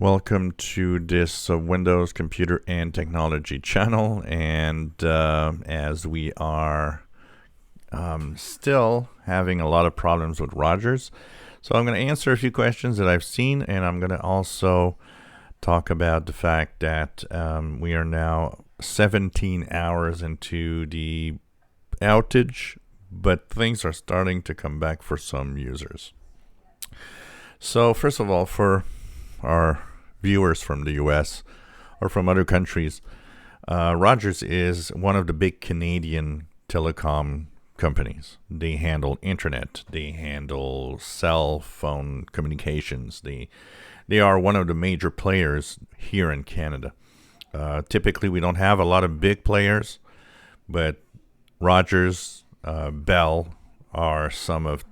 Welcome to this Windows Computer and Technology channel. And as we are still having a lot of problems with Rogers, so I'm going to answer a few questions that I've seen, and I'm going to also talk about the fact that we are now 17 hours into the outage, but things are starting to come back for some users. So first of all, for our viewers from the US or from other countries, Rogers is one of the big Canadian telecom companies. They handle internet, they handle cell phone communications. They are one of the major players here in Canada. Typically, we don't have a lot of big players, but Rogers, Bell are some of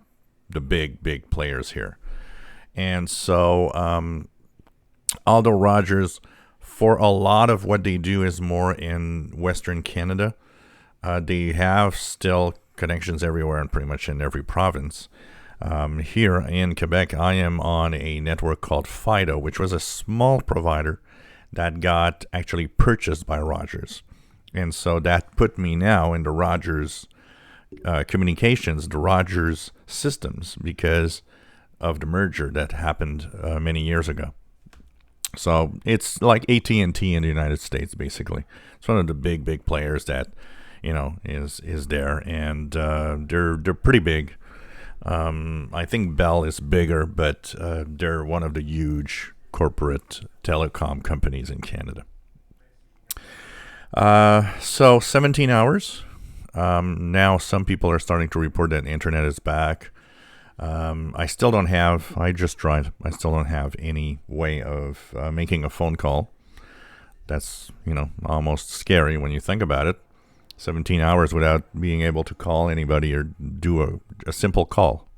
the big players here. And so, although Rogers, for a lot of what they do is more in Western Canada, they have still connections everywhere and pretty much in every province. Here in Quebec, I am on a network called Fido, which was a small provider that got actually purchased by Rogers. And so that put me now into Rogers communications, the Rogers systems, because of the merger that happened many years ago. So it's like AT&T in the United States, basically. It's one of the big players that, is there, and they're pretty big. I think Bell is bigger, but they're one of the huge corporate telecom companies in Canada. So 17 hours. Now some people are starting to report that the internet is back. I still don't have, I just tried, I still don't have any way of making a phone call. That's, almost scary when you think about it. 17 hours without being able to call anybody or do a simple call,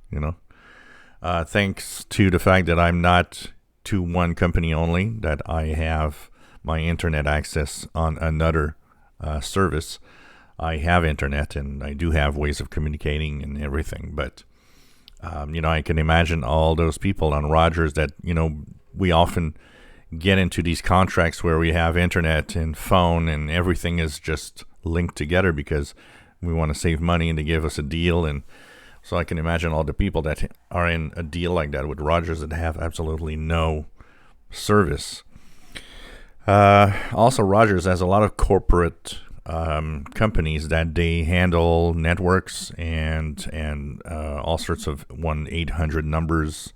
Thanks to the fact that I'm not to one company only, that I have my internet access on another service. I have internet and I do have ways of communicating and everything, but I can imagine all those people on Rogers that, we often get into these contracts where we have internet and phone and everything is just linked together because we want to save money and they give us a deal. And so I can imagine all the people that are in a deal like that with Rogers that have absolutely no service. Also, Rogers has a lot of corporate companies that they handle networks and all sorts of 1-800 numbers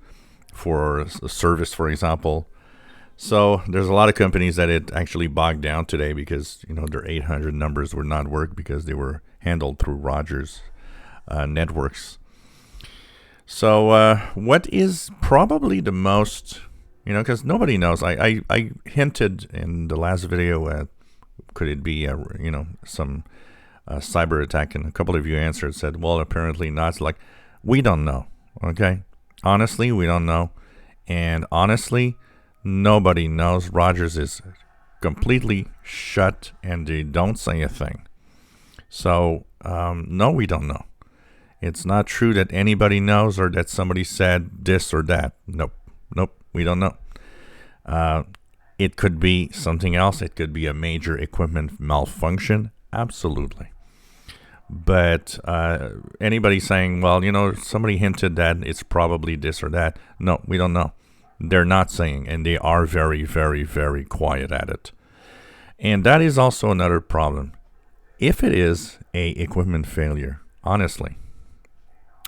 for a service, for example. So there's a lot of companies that it actually bogged down today because their 800 numbers would not work because they were handled through Rogers networks. So what is probably the most, because nobody knows. I hinted in the last video at, could it be some cyber attack? And a couple of you answered, said, well, apparently not. It's like, we don't know. Okay, honestly, we don't know, and honestly, nobody knows. Rogers is completely shut, and they don't say a thing. So no, we don't know. It's not true that anybody knows or that somebody said this or that. Nope, we don't know. It could be something else. It could be a major equipment malfunction. Absolutely. But anybody saying, well, somebody hinted that it's probably this or that. No, we don't know. They're not saying, and they are very, very, very quiet at it. And that is also another problem. If it is a equipment failure, honestly,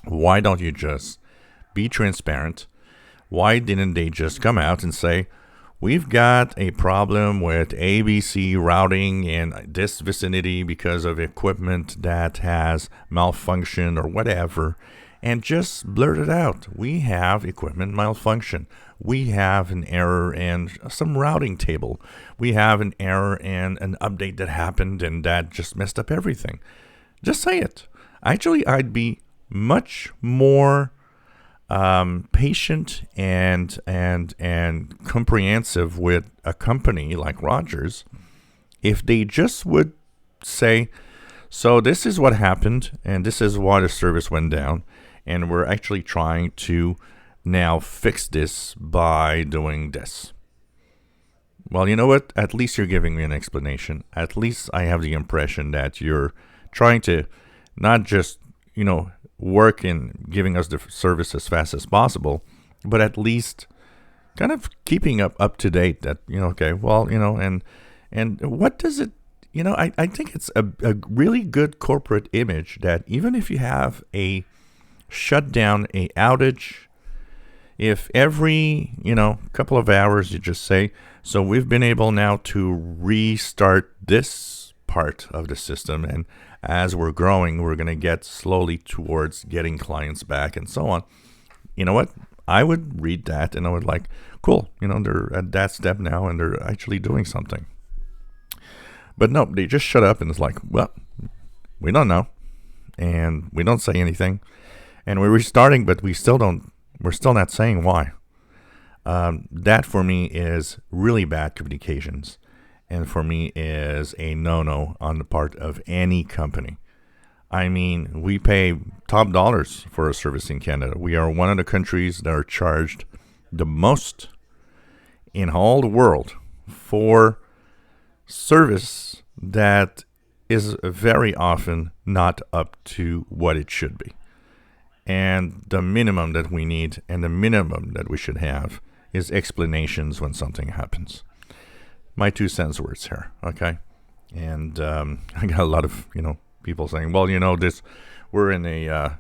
why don't you just be transparent? Why didn't they just come out and say, we've got a problem with ABC routing in this vicinity because of equipment that has malfunctioned or whatever, and just blurt it out. We have equipment malfunction. We have an error in some routing table. We have an error in an update that happened and that just messed up everything. Just say it. Actually, I'd be much more patient and comprehensive with a company like Rogers if they just would say, so this is what happened and this is why the service went down, and we're actually trying to now fix this by doing this. Well, you know what? At least you're giving me an explanation. At least I have the impression that you're trying to not just, work in giving us the service as fast as possible, but at least kind of keeping up to date that, okay, well, and what does it, I think it's a really good corporate image that even if you have a shutdown, a outage, if every, couple of hours you just say, so we've been able now to restart this part of the system, and as we're growing, we're going to get slowly towards getting clients back and so on. You know what? I would read that and I would like, cool, they're at that step now and they're actually doing something. But no, they just shut up and it's like, well, we don't know. And we don't say anything. And we're restarting, but we're still not saying why. That for me is really bad communications. And for me is a no-no on the part of any company. I mean, we pay top dollars for a service in Canada. We are one of the countries that are charged the most in all the world for service that is very often not up to what it should be. And the minimum that we need and the minimum that we should have is explanations when something happens. My 2 cents worth here, okay? And I got a lot of, people saying, well, this, we're in a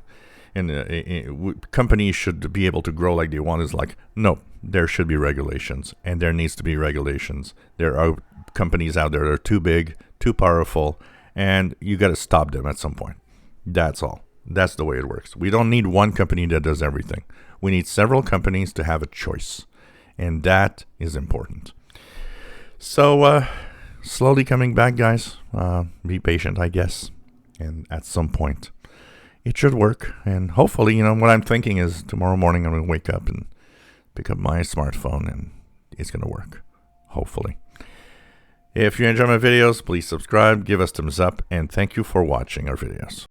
companies should be able to grow like they want. Is like, no, there should be regulations, and there needs to be regulations. There are companies out there that are too big, too powerful, and you got to stop them at some point. That's all. That's the way it works. We don't need one company that does everything. We need several companies to have a choice, and that is important. So, slowly coming back, guys. Be patient, I guess. And at some point, it should work. And hopefully, what I'm thinking is tomorrow morning I'm going to wake up and pick up my smartphone and it's going to work. Hopefully. If you enjoy my videos, please subscribe, give us thumbs up, and thank you for watching our videos.